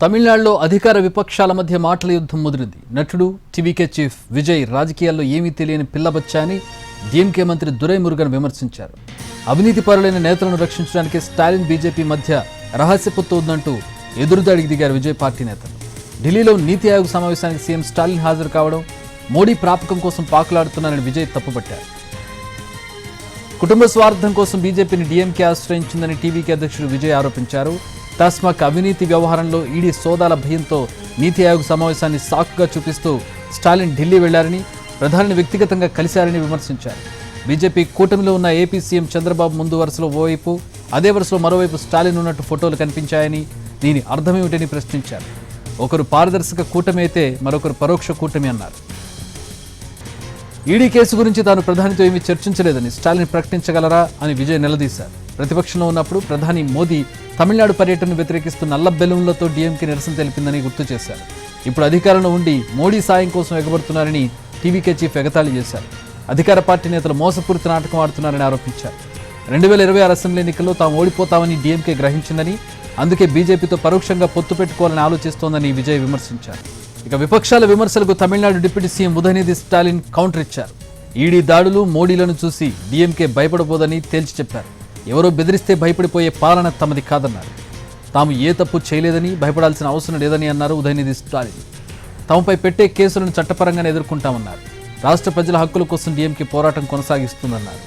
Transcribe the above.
తమిళనాడులో అధికార విపక్షాల మధ్య మాటల యుద్ధం ముదిరింది. నటుడు టీవీకే చీఫ్ విజయ్ రాజకీయాల్లో ఏమీ తెలియని పిల్లబచ్చా అని డీఎంకే మంత్రి దురైమురుగన్ విమర్శించారు. అవినీతి పరులైన నేతలను రక్షించడానికి స్టాలిన్ బీజేపీ మధ్య రహస్య పొత్తు ఉందంటూ ఎదురుదాడికి దిగారు విజయ్ పార్టీ నేతలు. ఢిల్లీలో నీతి ఆయోగ్ సమావేశానికి సీఎం స్టాలిన్ హాజరు కావడం మోడీ ప్రాపకం కోసం పాకులాడుతున్నారని విజయ్ తప్పుపట్టారు. కుటుంబ స్వార్థం కోసం బీజేపీని డీఎంకే ఆశ్రయించిందని టీవీకే అధ్యక్షుడు విజయ్ ఆరోపించారు. టాస్మాక్ అవినీతి వ్యవహారంలో ఈడీ సోదాల భయంతో నీతి ఆయోగ్ సమావేశాన్ని సాకుగా చూపిస్తూ స్టాలిన్ ఢిల్లీ వెళ్లారని, ప్రధానిని వ్యక్తిగతంగా కలిశారని విమర్శించారు. బీజేపీ కూటమిలో ఉన్న ఏపీ సీఎం చంద్రబాబు ముందు వరుసలో ఓవైపు, అదే వరుసలో మరోవైపు స్టాలిన్ ఉన్నట్టు ఫోటోలు కనిపించాయని, దీని అర్థమేమిటని ప్రశ్నించారు. ఒకరు పారదర్శక కూటమి అయితే మరొకరు పరోక్ష కూటమి అన్నారు. ఈడీ కేసు గురించి తాను ప్రధానితో ఏమీ చర్చించలేదని స్టాలిన్ ప్రకటించగలరా అని విజయ్ నిలదీశారు. ప్రతిపక్షంలో ఉన్నప్పుడు ప్రధాని మోదీ తమిళనాడు పర్యటనను వ్యతిరేకిస్తూ నల్ల బెలూన్లతో డీఎంకే నిరసన తెలిపిందని గుర్తు చేశారు. ఇప్పుడు అధికారంలో ఉండి మోడీ సాయం కోసం ఎగబడుతున్నారని టీవీకే చీఫ్ ఎగతాళి చేశారు. అధికార పార్టీ నేతలు మోసపూరిత నాటకం ఆడుతున్నారని ఆరోపించారు. 2026 అసెంబ్లీ ఎన్నికల్లో తాము ఓడిపోతామని డీఎంకే గ్రహించిందని, అందుకే బీజేపీతో పరోక్షంగా పొత్తు పెట్టుకోవాలని ఆలోచిస్తోందని విజయ్ విమర్శించారు. ఇక విపక్షాల విమర్శలకు Tamil Nadu deputy CM Udhayanidhi Stalin counter ఇచ్చారు. ఈడీ దాడులు, మోడీలను చూసి డీఎంకే భయపడబోదని తేల్చి చెప్పారు. ఎవరో బెదిరిస్తే భయపడిపోయే పాలన తమది కాదన్నారు. తాము ఏ తప్పు చేయలేదని, భయపడాల్సిన అవసరం లేదని అన్నారు ఉదయనిధి స్టాలిన్. తమపై పెట్టే కేసులను చట్టపరంగానే ఎదుర్కొంటామన్నారు. రాష్ట్ర ప్రజల హక్కుల కోసం డీఎంకే పోరాటం కొనసాగిస్తుందన్నారు.